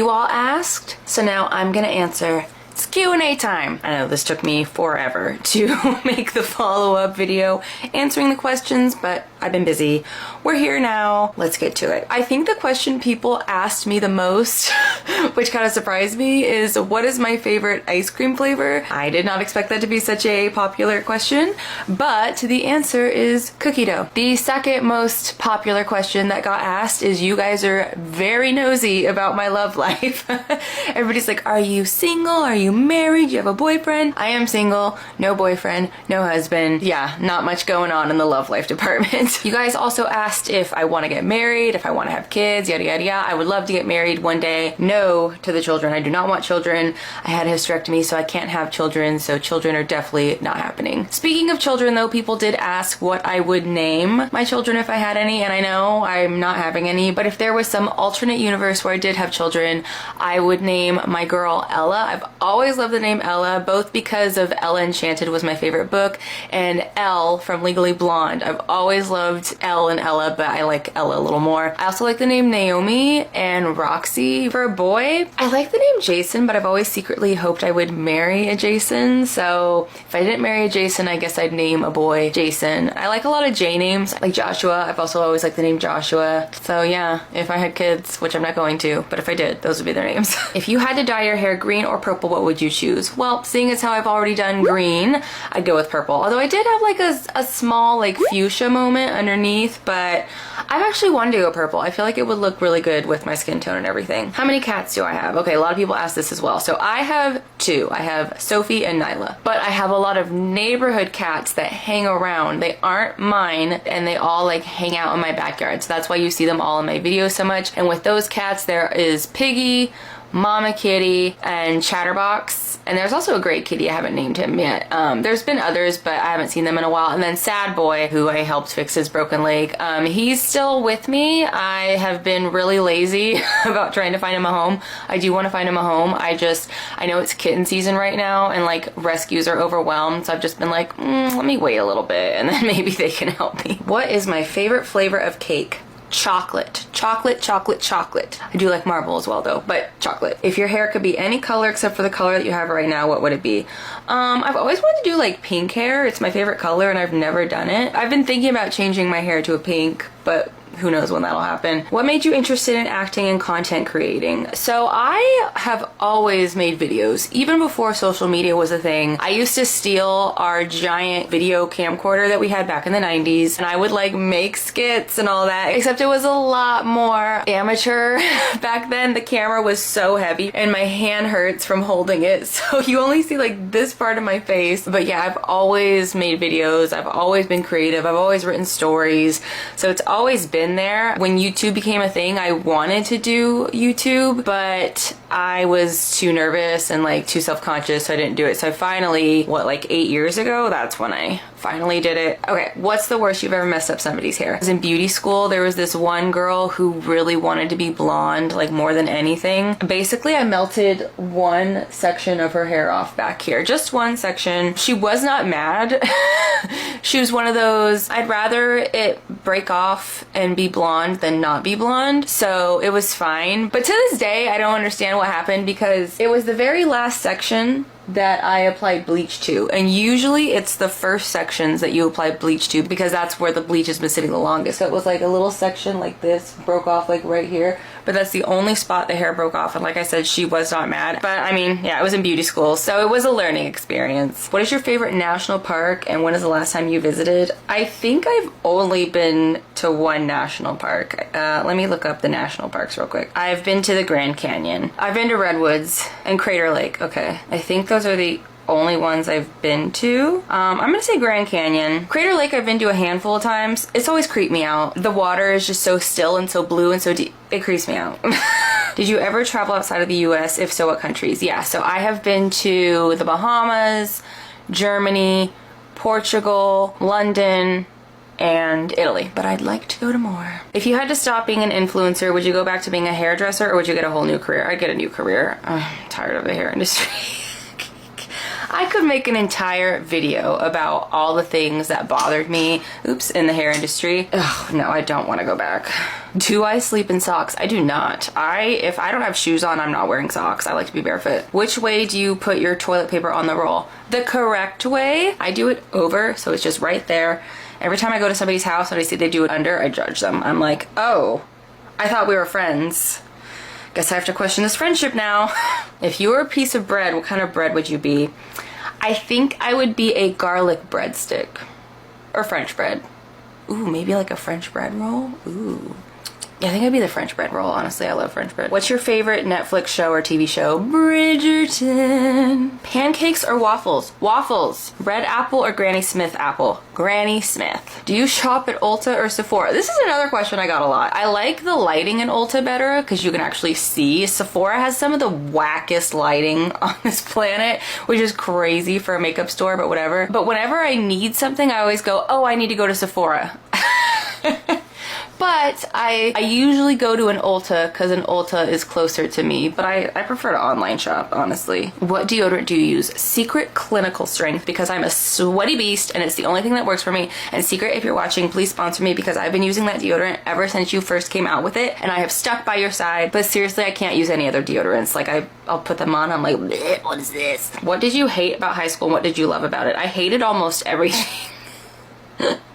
You all asked, so now I'm gonna answer. It's Q&A time. I know this took me forever to make the follow-up video answering the questions, but I've been busy. We're here now. Let's get to it. I think the question people asked me the most, which kind of surprised me, is what is my favorite ice cream flavor? I did not expect that to be such a popular question, but the answer is cookie dough. The second most popular question that got asked is you guys are very nosy about my love life. Everybody's like, are you single? Are you married? Do you have a boyfriend? I am single, no boyfriend, no husband. Yeah, not much going on in the love life department. You guys also asked if I want to get married, if I want to have kids, yada yada yada. I would love to get married one day. No to the children. I do not want children. I had a hysterectomy, so I can't have children, so children are definitely not happening. Speaking of children though, people did ask what I would name my children if I had any, and I know I'm not having any, but if there was some alternate universe where I did have children, I would name my girl Ella. I've always loved the name Ella, both because of Ella Enchanted was my favorite book, and Elle from Legally Blonde. I've always loved Elle and Ella, but I like Ella a little more. I also like the name Naomi and Roxy. For a boy, I like the name Jason, but I've always secretly hoped I would marry a Jason, so if I didn't marry a Jason, I guess I'd name a boy Jason. I like a lot of J names, like Joshua. I've also always liked the name Joshua. So yeah, if I had kids, which I'm not going to, but if I did, those would be their names. If you had to dye your hair green or purple, what would you choose? Well, seeing as how I've already done green, I'd go with purple. Although I did have like a small like fuchsia moment underneath, but I've actually wanted to go purple. I feel like it would look really good with my skin tone and everything. How many cats do I have? Okay, a lot of people ask this as well. So I have two. I have Sophie and Nyla, but I have a lot of neighborhood cats that hang around. They aren't mine, and they all like hang out in my backyard. So that's why you see them all in my videos so much. And with those cats, there is Piggy, Mama Kitty, and Chatterbox. And there's also a gray kitty. I haven't named him yet. There's been others, but I haven't seen them in a while. And then Sad Boy, who I helped fix his broken leg. He's still with me. I have been really lazy about trying to find him a home. I do want to find him a home. I know it's kitten season right now, and like rescues are overwhelmed. So I've just been like, let me wait a little bit, and then maybe they can help me. What is my favorite flavor of cake? Chocolate. Chocolate, chocolate, chocolate. I do like marble as well though, but chocolate. If your hair could be any color except for the color that you have right now, what would it be? I've always wanted to do like pink hair. It's my favorite color and I've never done it. I've been thinking about changing my hair to a pink, but who knows when that'll happen. What made you interested in acting and content creating? So I have always made videos, even before social media was a thing. I used to steal our giant video camcorder that we had back in the 90s, and I would like make skits and all that, except it was a lot more amateur back then. The camera was so heavy and my hand hurts from holding it, so you only see like this part of my face. But yeah, I've always made videos. I've always been creative. I've always written stories, so it's always been there. When YouTube became a thing, I wanted to do YouTube, but I was too nervous and like too self-conscious, so I didn't do it. So I finally, like 8 years ago, that's when I finally did it. Okay, what's the worst you've ever messed up somebody's hair? I was in beauty school. There was this one girl who really wanted to be blonde, like more than anything. Basically, I melted one section of her hair off back here, just one section. She was not mad. She was one of those, I'd rather it break off and be blonde than not be blonde, so it was fine. But to this day, I don't understand what happened, because it was the very last section that I applied bleach to, and usually it's the first sections that you apply bleach to because that's where the bleach has been sitting the longest. So it was like a little section like this broke off like right here, but that's the only spot the hair broke off, and like I said, she was not mad. But I mean, yeah, I was in beauty school, so it was a learning experience. What is your favorite national park, and when is the last time you visited? I think I've only been to one national park. Let me look up the national parks real quick. I've been to the Grand Canyon. I've been to Redwoods and Crater Lake. Okay, I think those are the only ones I've been to. I'm gonna say Grand Canyon. Crater Lake I've been to a handful of times. It's always creeped me out. The water is just so still and so blue and so deep. It creeps me out. Did you ever travel outside of the US? If so, what countries? Yeah, so I have been to the Bahamas, Germany, Portugal, London, and Italy, but I'd like to go to more. If you had to stop being an influencer, would you go back to being a hairdresser, or would you get a whole new career? I'd get a new career. I'm tired of the hair industry. I could make an entire video about all the things that bothered me, oops, in the hair industry. Ugh, no, I don't want to go back. Do I sleep in socks? I do not. If I don't have shoes on, I'm not wearing socks. I like to be barefoot. Which way do you put your toilet paper on the roll? The correct way. I do it over, so it's just right there. Every time I go to somebody's house and I see they do it under, I judge them. I'm like, oh, I thought we were friends. Guess I have to question this friendship now. If you were a piece of bread, what kind of bread would you be? I think I would be a garlic breadstick. Or French bread. Ooh, maybe like a French bread roll? Ooh. Yeah, I think I'd be the French bread roll. Honestly, I love French bread. What's your favorite Netflix show or TV show? Bridgerton. Pancakes or waffles? Waffles. Red apple or Granny Smith apple? Granny Smith. Do you shop at Ulta or Sephora? This is another question I got a lot. I like the lighting in Ulta better because you can actually see. Sephora has some of the wackest lighting on this planet, which is crazy for a makeup store, but whatever. But whenever I need something, I always go, oh, I need to go to Sephora. But I usually go to an Ulta because an Ulta is closer to me, but I prefer to online shop, honestly. What deodorant do you use? Secret Clinical Strength, because I'm a sweaty beast and it's the only thing that works for me. And Secret, if you're watching, please sponsor me because I've been using that deodorant ever since you first came out with it and I have stuck by your side. But seriously, I can't use any other deodorants. Like I'll put them on, I'm like, what is this? What did you hate about high school and what did you love about it? I hated almost everything.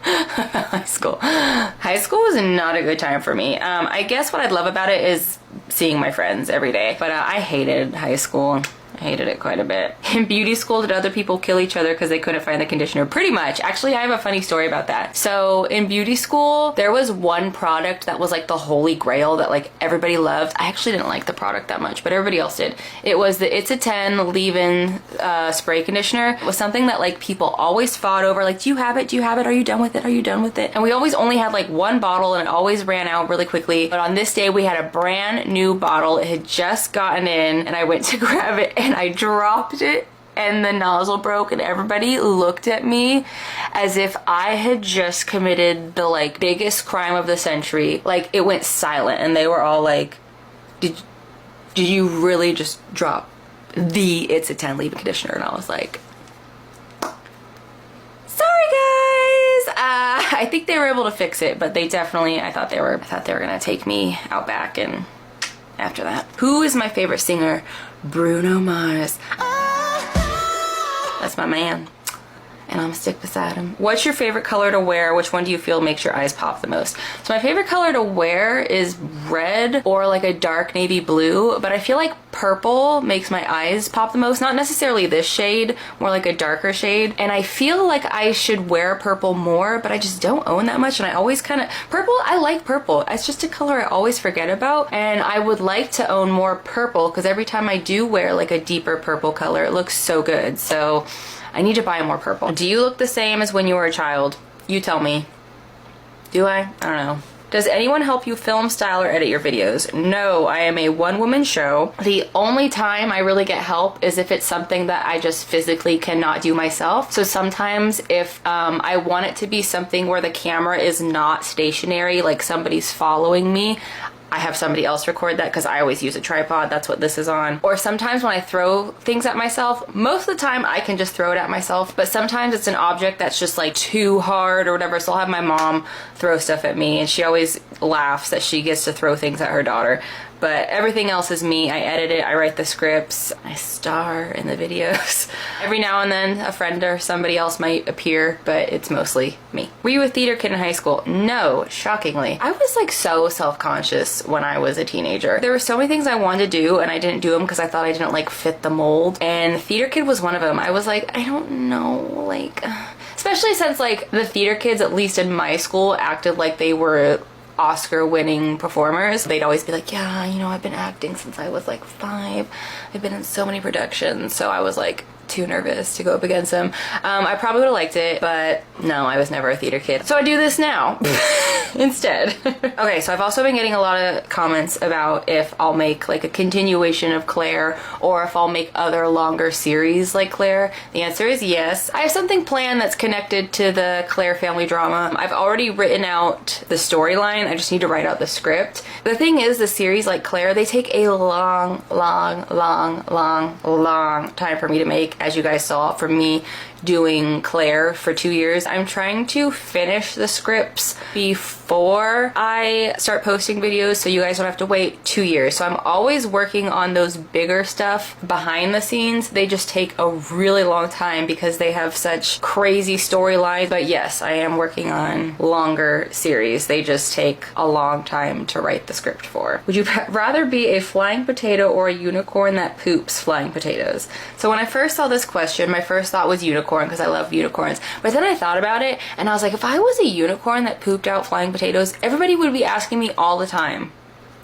High school was not a good time for me. I guess what I'd love about it is seeing my friends every day, but I hated high school. I hated it quite a bit. In beauty school, did other people kill each other because they couldn't find the conditioner? Pretty much. Actually, I have a funny story about that. So in beauty school, there was one product that was like the holy grail that like everybody loved. I actually didn't like the product that much, but everybody else did. It was the It's a 10 leave-in spray conditioner. It was something that like people always fought over. Like, do you have it? Do you have it? Are you done with it? Are you done with it? And we always only had like one bottle and it always ran out really quickly. But on this day, we had a brand new bottle. It had just gotten in and I went to grab it and I dropped it and the nozzle broke and everybody looked at me as if I had just committed the like biggest crime of the century. Like it went silent and they were all like, did you really just drop the It's a 10 leave-in conditioner? And I was like, sorry guys. I think they were able to fix it, but they definitely, I thought they were gonna take me out back and after that. Who is my favorite singer? Bruno Mars. That's my man. And I'm gonna stick beside him. What's your favorite color to wear? Which one do you feel makes your eyes pop the most? So my favorite color to wear is red or like a dark navy blue, but I feel like purple makes my eyes pop the most. Not necessarily this shade, more like a darker shade. And I feel like I should wear purple more, but I just don't own that much. And I always kind of, purple, I like purple. It's just a color I always forget about. And I would like to own more purple because every time I do wear like a deeper purple color, it looks so good. So I need to buy more purple. Do you look the same as when you were a child? You tell me. Do I? I don't know. Does anyone help you film, style, or edit your videos? No, I am a one-woman show. The only time I really get help is if it's something that I just physically cannot do myself. So sometimes if I want it to be something where the camera is not stationary, like somebody's following me, I have somebody else record that because I always use a tripod. That's what this is on. Or sometimes when I throw things at myself, most of the time I can just throw it at myself, but sometimes it's an object that's just like too hard or whatever. So I'll have my mom throw stuff at me and she always laughs that she gets to throw things at her daughter. But everything else is me. I edit it, I write the scripts, I star in the videos. Every now and then a friend or somebody else might appear, but it's mostly me. Were you a theater kid in high school? No, shockingly. I was like so self-conscious when I was a teenager. There were so many things I wanted to do and I didn't do them because I thought I didn't like fit the mold. And theater kid was one of them. I was like, I don't know, like, especially since like the theater kids, at least in my school, acted like they were Oscar-winning performers. They'd always be like, yeah, you know, I've been acting since I was like 5. I've been in so many productions. So I was like too nervous to go up against them. I probably would have liked it, but no, I was never a theater kid. So I do this now instead. Okay, so I've also been getting a lot of comments about if I'll make like a continuation of Claire or if I'll make other longer series like Claire. The answer is yes. I have something planned that's connected to the Claire family drama. I've already written out the storyline. I just need to write out the script. The thing is, the series like Claire, they take a long time for me to make. as you guys saw from me doing Claire for 2 years. I'm trying to finish the scripts before I start posting videos so you guys don't have to wait 2 years. So I'm always working on those bigger stuff behind the scenes. They just take a really long time because they have such crazy storylines. But yes, I am working on longer series. They just take a long time to write the script for. Would you rather be a flying potato or a unicorn that poops flying potatoes? So when I first saw this question, my first thought was unicorn because I love unicorns. But then I thought about it and I was like, if I was a unicorn that pooped out flying potatoes, everybody would be asking me all the time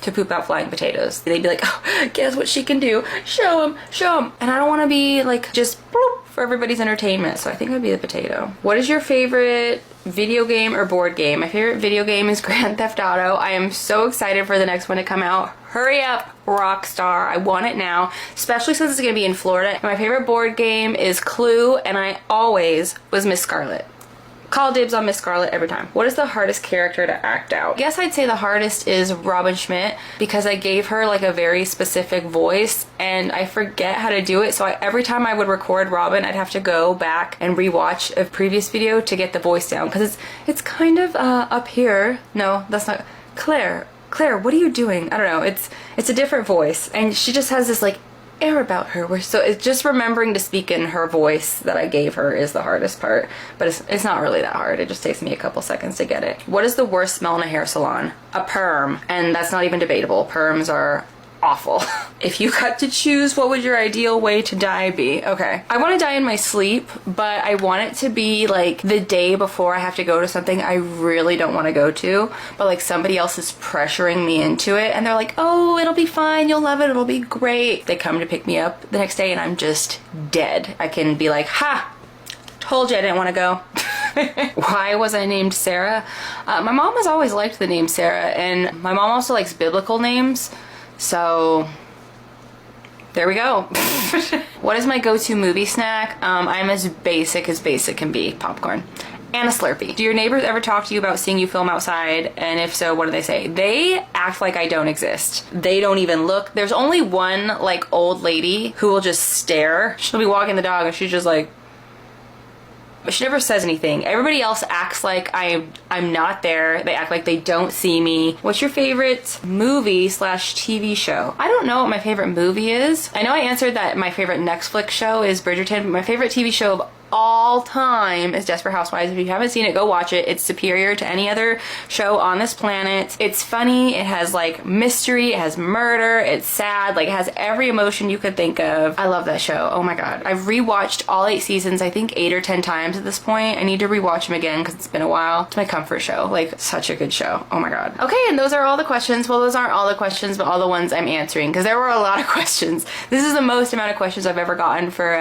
to poop out flying potatoes. They'd be like, oh, guess what she can do? Show him, show him. And I don't want to be like just bloop for everybody's entertainment. So I think I'd be the potato. What is your favorite video game or board game? My favorite video game is Grand Theft Auto. I am so excited for the next one to come out. Hurry up, Rockstar. I want it now, especially since it's gonna be in Florida. And my favorite board game is Clue, and I always was Miss Scarlet. Call dibs on Miss Scarlet every time. What is the hardest character to act out? I guess I'd say the hardest is Robin Schmidt because I gave her like a very specific voice and I forget how to do it. So every time I would record Robin, I'd have to go back and rewatch a previous video to get the voice down because it's kind of up here. No, that's not Claire. Claire, what are you doing? I don't know. It's a different voice and she just has this like air about her. So it's just remembering to speak in her voice that I gave her is the hardest part, but it's not really that hard. It just takes me a couple seconds to get it. What is the worst smell in a hair salon? A perm, and that's not even debatable. Perms are awful. If you got to choose, what would your ideal way to die be? Okay, I want to die in my sleep, but I want it to be like the day before I have to go to something I really don't want to go to, but like somebody else is pressuring me into it and they're like, oh, it'll be fine, you'll love it, it'll be great. They come to pick me up the next day and I'm just dead. I can be like, ha, told you I didn't want to go. Why was I named Sarah? My mom has always liked the name Sarah, and my mom also likes biblical names. So there we go. What is my go-to movie snack? I'm as basic can be. Popcorn and a Slurpee. Do your neighbors ever talk to you about seeing you film outside? And if so, what do they say? They act like I don't exist. They don't even look. There's only one like old lady who will just stare. She'll be walking the dog and she's just like, but she never says anything. Everybody else acts like I'm not there. They act like they don't see me. What's your favorite movie / TV show? I don't know what my favorite movie is. I know I answered that my favorite Netflix show is Bridgerton, but my favorite TV show of all time is Desperate Housewives. If you haven't seen it, go watch it. It's superior to any other show on this planet. It's funny, it has like mystery, it has murder, it's sad, like it has every emotion you could think of. I love that show. Oh my god. I've rewatched all 8 seasons, I think 8 or 10 times at this point. I need to rewatch them again because it's been a while. It's my comfort show. Like, such a good show. Oh my god. Okay, and those are all the questions. Well, those aren't all the questions, but all the ones I'm answering because there were a lot of questions. This is the most amount of questions I've ever gotten for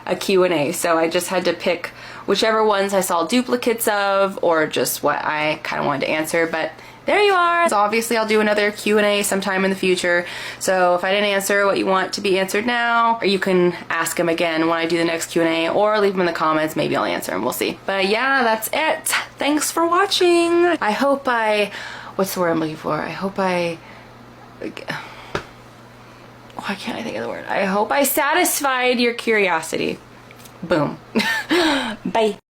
a Q&A, so I just had to pick whichever ones I saw duplicates of or just what I kind of wanted to answer, but there you are. So obviously I'll do another Q&A sometime in the future, so if I didn't answer what you want to be answered now, or you can ask them again when I do the next Q&A or leave them in the comments, maybe I'll answer them, we'll see. But yeah, that's it. Thanks for watching. I hope what's the word I'm looking for? Why can't I think of the word? I hope I satisfied your curiosity. Boom. Bye.